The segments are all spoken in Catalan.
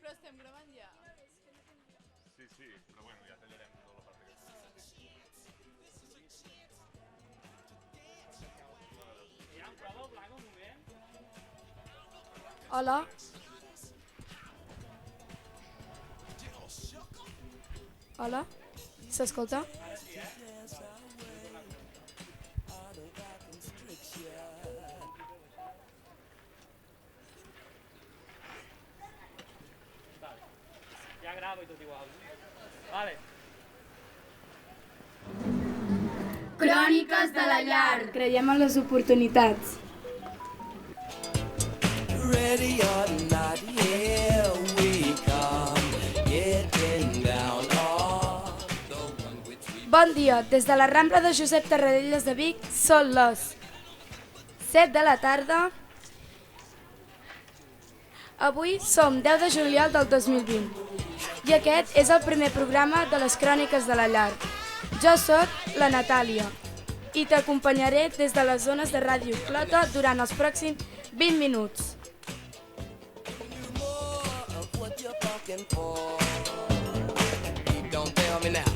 Però estem gravant ja. Sí, sí, però bueno, ja tallarem tota la part aquesta. Ja em prova el blanc un moment? Hola. Hola. S'escolta? Ara sí, eh? Vale. Ja gravo i tot igual. Vale. Cròniques de la llar. Creiem en les oportunitats. Ready or not, here we come, getting down on the one which we... Bon dia, des de la Rambla de Josep Tarradellas de Vic són les 7 de la tarda. Avui som 10 de juliol del 2020 i aquest és el primer programa de les Cròniques de la Llar. Jo sóc la Natàlia i t'acompanyaré des de les zones de Ràdio Clota durant els pròxims 20 minuts. More of what you're fucking for. Don't tell me now.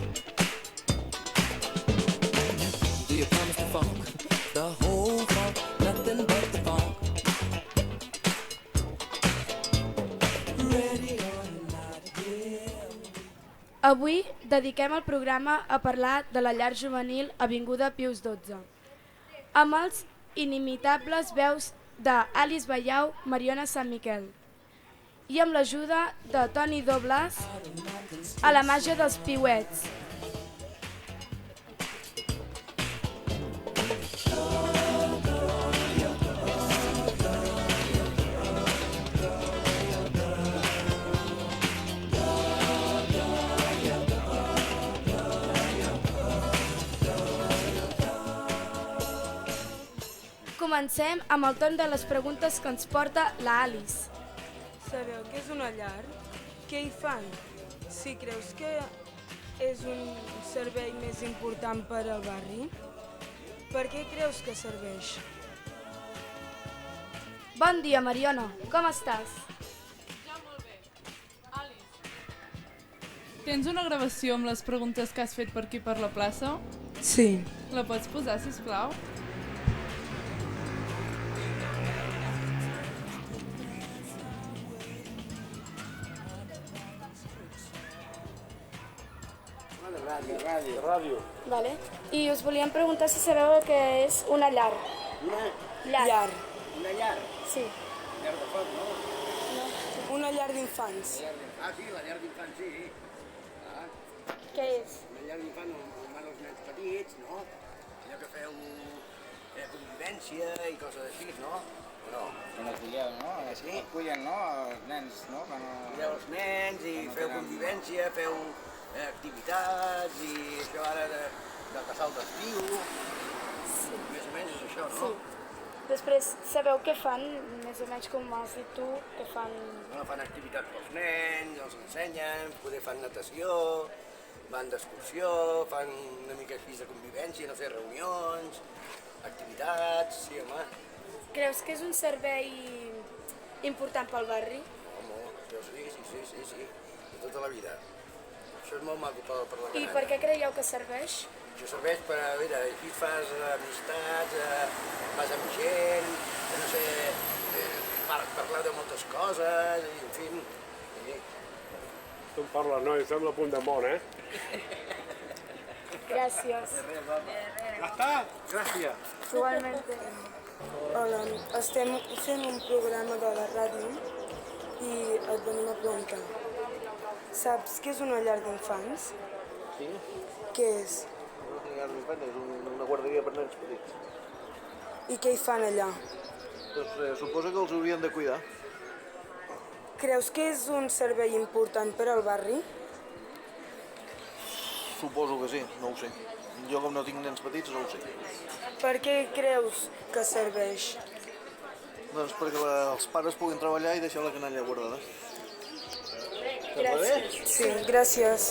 Do you promise the funk? The whole funk, nothing but the funk. Ready or not, here we... Avui dediquem el programa a parlar de la llar juvenil Avinguda Pius XII, amb els inimitables veus d'Alice Ballau, Mariona Sant Miquel, i amb l'ajuda de Toni Doblàs a la màgia dels piuets. Comencem amb el torn de les preguntes que ens porta la Alice. Sabeu què és una llar? Què hi fan? Si creus que és un servei més important per al barri, per què creus que serveix? Bon dia, Mariona, com estàs? Ja molt bé. Alice. Tens una gravació amb les preguntes que has fet per aquí per la plaça? Sí. La pots posar, sisplau? Ràdio. Vale. I us volíem preguntar si sabeu el que és una llar. Llar. Llar. Una llar, Sí. llar de foc, no? Una llar d'infants. Ah, sí, la llar d'infants, sí. Ah, Què és? una llar d'infants on van els nens petits, no? Allò que feu convivència i coses així, no? O no? En el crieu, no? Sí. Acullen, no? Els nens, no? Quan... Cuideu els nens i no feu tenen- convivència, feu activitats i això ara de casal d'estiu. Més o menys és això, no? Després, sabeu què fan, més o menys com has dit tu, què fan... Bueno, fan activitats pels nens, els ensenyen, poder fan natació, van d'excursió, fan una mica així de convivència, no sé, reunions, activitats, sí, home. Creus que és un servei important pel barri? Home, jo sí, de tota la vida. Això és molt maco per la I granada. per què creieu que serveix? Això serveix per, a veure, aquí fas amistats, vas amb gent, no sé, parlar de moltes coses, i, en fi, sí. Tu em parles, noi, sembla a punt de món, eh? Gràcies. Ja està! Gràcies. Igualmente. Hola, estem fent un programa de la ràdio i et venim a preguntar. Saps què és una llar d'infants? Sí? Què és? Una llar d'infants és una guarderia per nens petits. I què hi fan allà? Doncs suposo que els haurien de cuidar. Creus que és un servei important per al barri? Suposo que sí, no ho sé. Jo com no tinc nens petits no ho sé. Per què creus que serveix? Doncs perquè els pares puguin treballar i deixar la canalla guardada. Gràcies. Sí, gràcies.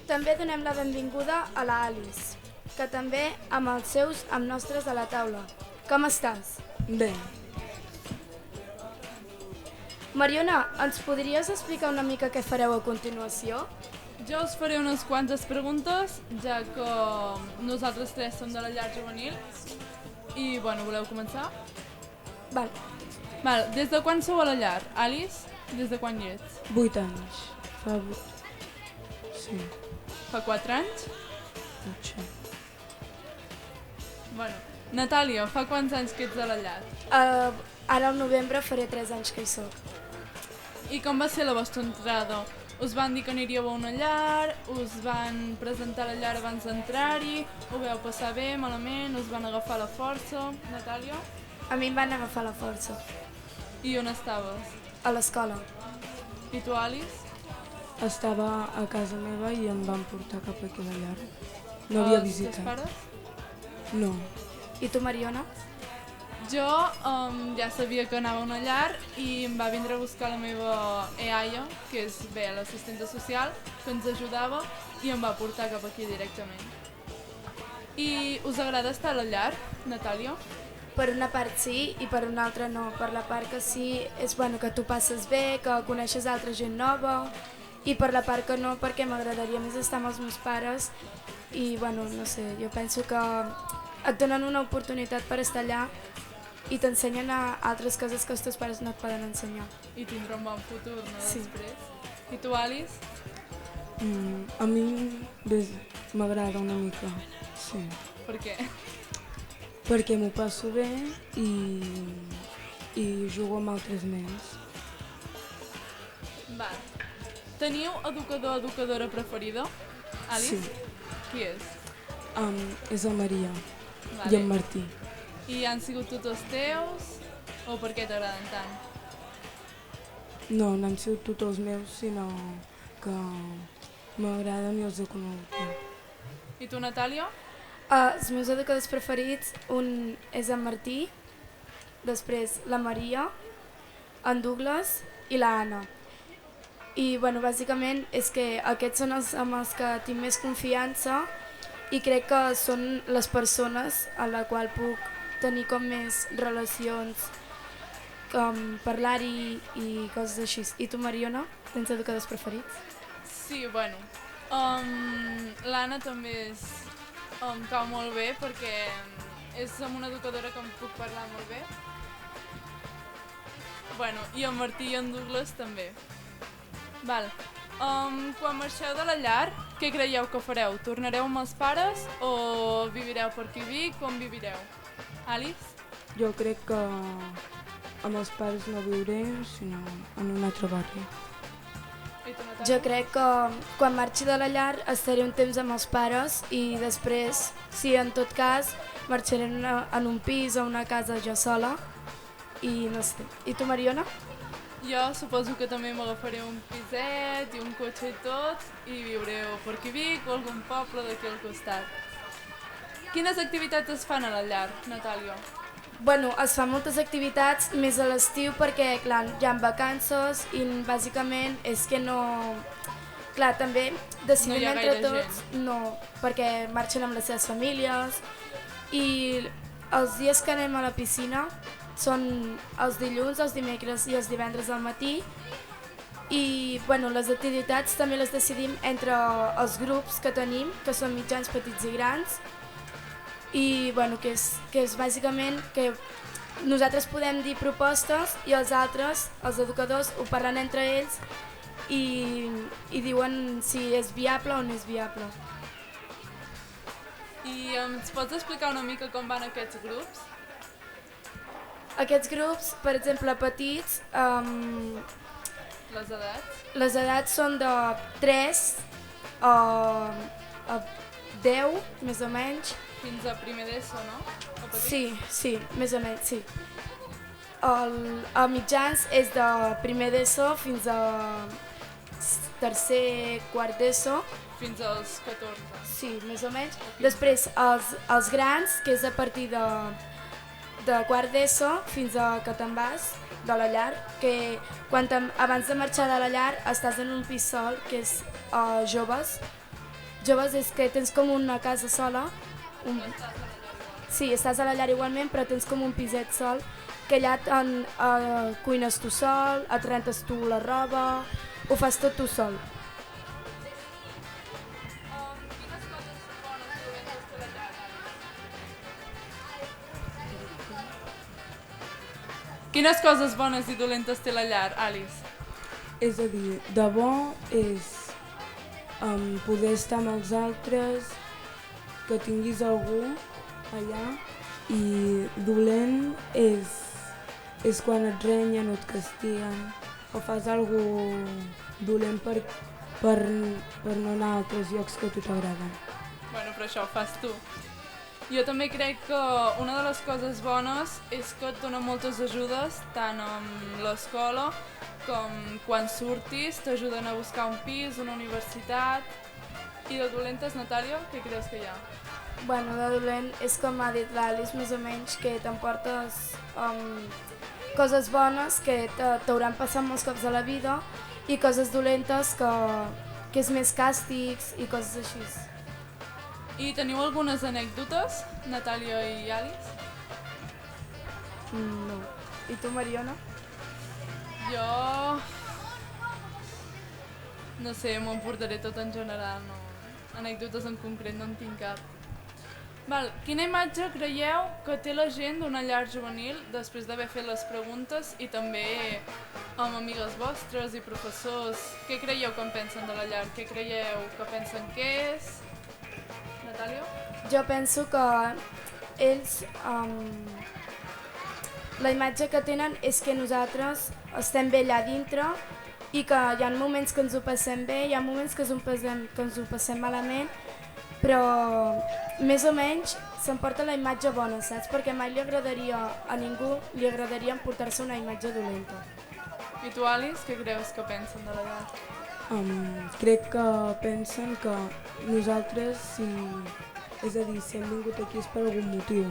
També donem la benvinguda a la Alice, que també amb els seus amb nostres a la taula. Com estàs? Bé. Mariona, ens podries explicar una mica què fareu a continuació? Jo us faré unes quantes preguntes, ja que nosaltres tres som de la llar juvenil. I, bueno, voleu començar? Val. Val, des de quan sou a la llar? Alice, des de quan hi ets? 8 anys. Fa 8. Sí, Fa 4 anys? potser. Bueno, Natàlia, fa quants anys que ets a la llar? Ara al novembre faré 3 anys que hi soc. I com va ser la vostra entrada? Us van dir que aniríeu a una llar? Us van presentar a la llar abans d'entrar-hi? Ho vau passar bé, malament? Us van agafar la força? Natàlia? A mi em van agafar la força, I on estaves? a l'escola. I tu, Alice? Estava a casa meva i em van portar cap aquí a la llar. No havia Els teus visitat. pares? No. I tu, Mariona? Jo ja sabia que anava a una llar i em va vindre a buscar la meva EAIA, que és bé, l'assistenta social, que ens ajudava i em va portar cap aquí directament. I us agrada estar a la llar, Natàlia? Per una part sí i per una altra no. Per la part que sí és bueno que tu passes bé, que coneixes altra gent nova, i per la part que no perquè m'agradaria més estar amb els meus pares i bueno, no sé, jo penso que et donen una oportunitat per estar allà i t'ensenyen a altres coses que els teus pares no et poden ensenyar. I tindrà un bon futur, no? Sí. Després. I tu, Alice? A mi m'agrada una mica, sí. Per què? Perquè m'ho passo bé i jugo amb altres nens. Va. Teniu educador o educadora preferida? Alice? Sí. Qui és? És el Maria Vale. i en Martí. I han sigut tutors teus? O per què t'agraden tant? No, no han sigut tutors meus, sinó que m'agraden i els he conegut. I tu, Natàlia? Els meus educadors preferits, un és en Martí, després la Maria, en Douglas i la Anna. I bueno, bàsicament és que aquests són els amb els que tinc més confiança i crec que són les persones a la qual puc tenir com més relacions, com parlar-hi i coses així. I tu, Mariona, tens educadors preferits? Sí, bueno. L'Anna també cau molt bé perquè és amb una educadora que em puc parlar molt bé. Bueno, i en Martí i en Douglas també. Val. Quan marxeu de la llar, què creieu que fareu? Tornareu amb els pares o vivireu per aquí a Vic? Com vivireu? Alice? Jo crec que amb els pares no viuré, sinó en un altre barri. I tu, Natàlia? Jo crec que quan marxi de la llar estaré un temps amb els pares i després, si en tot cas, marxaré en un pis o una casa jo sola i no sé. I tu, Mariona? Jo suposo que també m'agafaré un piset i un cotxe i tot i viuré o per aquí a Vic o algun poble d'aquí al costat. Quines activitats es fan a la llar, Natàlia? Bueno, es fan moltes activitats més a l'estiu perquè, clar, hi ha vacances i bàsicament és que no... Clar, també decidim No hi ha entre gaire tots, no, perquè marxen amb les seves famílies i els dies que anem a la piscina són els dilluns, els dimecres i els divendres al matí i bueno, les activitats també les decidim entre els grups que tenim, que són mitjans, petits i grans i bueno, que és bàsicament que nosaltres podem dir propostes i els altres, els educadors, ho parlen entre ells i diuen si és viable o no és viable. I ens pots explicar una mica com van aquests grups? Aquests grups, per exemple, petits, Les edats? les edats són de 3 a 10, més o menys. Fins a primer d'ESO, no? O petit? Sí, més o menys, sí. El mitjans és de primer d'ESO fins a tercer, quart d'ESO. Fins als 14. Sí, més o menys. Després els grans, que és a partir de quart d'ESO fins a que te'n vas de la llar, que abans de marxar de la llar estàs en un pis sol, que és joves. Joves és que tens com una casa sola. Sí, estàs a la llar igualment, però tens com un piset sol que allà cuines tu sol, et rentes tu la roba, ho fas tot tu sol. Quines coses bones i dolentes té la llar, Alice? És a dir, de bo és poder estar amb els altres, que tinguis algú allà, i dolent és quan et renyen o et castiguen o fas alguna dolent per no anar a altres llocs que a tu t'agraden. Bueno, però això ho fas tu. Jo també crec que una de les coses bones és que et dona moltes ajudes, tant amb l'escola com quan surtis, t'ajuden a buscar un pis, una universitat. I de dolentes, Natàlia, què creus que hi ha? Bueno, de dolent és com ha dit l'Alice, més o menys, que t'emportes coses bones que t'hauran passat molts cops a la vida i coses dolentes que és més càstigs i coses així. I teniu algunes anècdotes, Natàlia i Alice? No. I tu, Mariona? Jo... no sé, m'ho emportaré tot en general, no. Anècdotes en concret no en tinc cap. Val, quina imatge creieu que té la gent d'una llar juvenil després d'haver fet les preguntes i també amb amigues vostres i professors? Què creieu que en pensen de la llar? Què creieu que pensen que és? Natàlia? Jo penso que ells... la imatge que tenen és que nosaltres estem bé allà dintre i que hi ha moments que ens ho passem bé, hi ha moments que ens ho passem malament, però més o menys s'emporta la imatge bona, saps? Perquè mai a ningú li agradaria emportar-se una imatge dolenta. I tu, Alice, què creus que pensen de la llar? Crec que pensen que nosaltres, és a dir, si hem vingut aquí és per algun motiu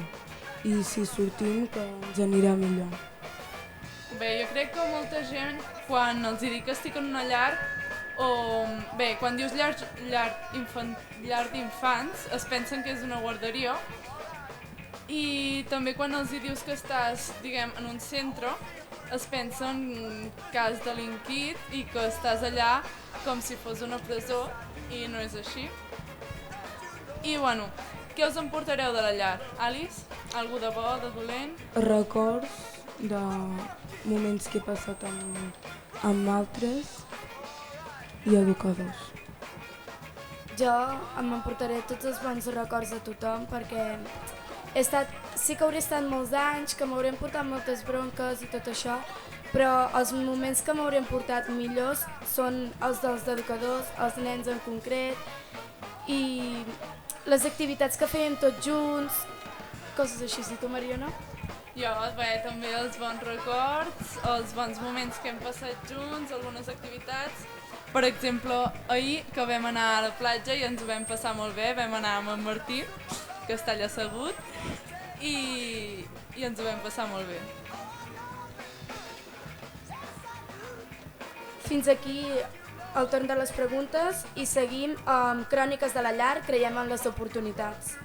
i si sortim que ens anirà millor. Bé, jo crec que molta gent, quan els dic que estic en una llar, o bé, quan dius llar d'infants, es pensen que és una guarderia, i també quan els dius que estàs, diguem, en un centre, es pensen que has delinquit i que estàs allà com si fos una presó, i no és així. I bueno, què us emportareu de la llar? Alice? Algú de bo, de dolent? Records de moments que he passat amb altres i educadors. Jo m'emportaré tots els bons records de tothom perquè sí que hauré estat molts anys, que m'hauré portat moltes bronques i tot això, però els moments que m'hauré portat millors són els dels educadors, els nens en concret, i les activitats que fèiem tots junts, coses així. I tu, Mariona? Jo, bé, també els bons records, els bons moments que hem passat junts, algunes activitats. Per exemple, ahir que vam anar a la platja i ens ho vam passar molt bé, vam anar amb en Martí, que està allà assegut, i ens ho vam passar molt bé. Fins aquí el torn de les preguntes i seguim amb Cròniques de la llar, creiem en les oportunitats.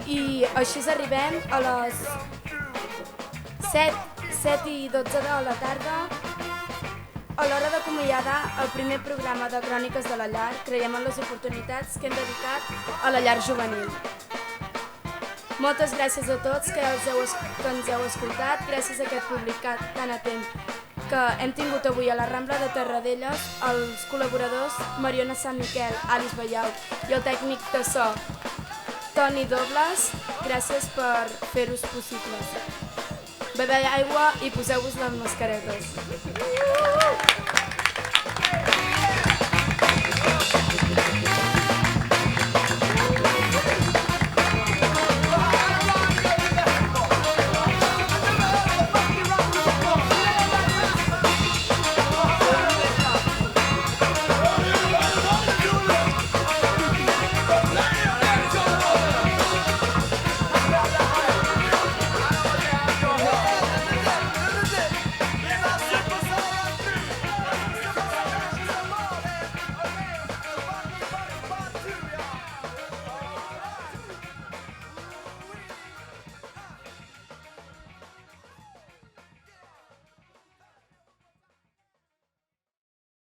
I així arribem a les 7 i 12 de la tarda, a l'hora d'acomiadar el primer programa de Cròniques de la llar, creiem en les oportunitats que hem dedicat a la llar juvenil. Moltes gràcies a tots que ens heu escoltat, gràcies a aquest públic tan atent que hem tingut avui a la Rambla de Terradellos, els col·laboradors Mariona Sant Miquel, Alice Ballau i el tècnic de so, Toni Dobles, gràcies per fer-ho possibles. Bebeu aigua i poseu-vos les mascaretes.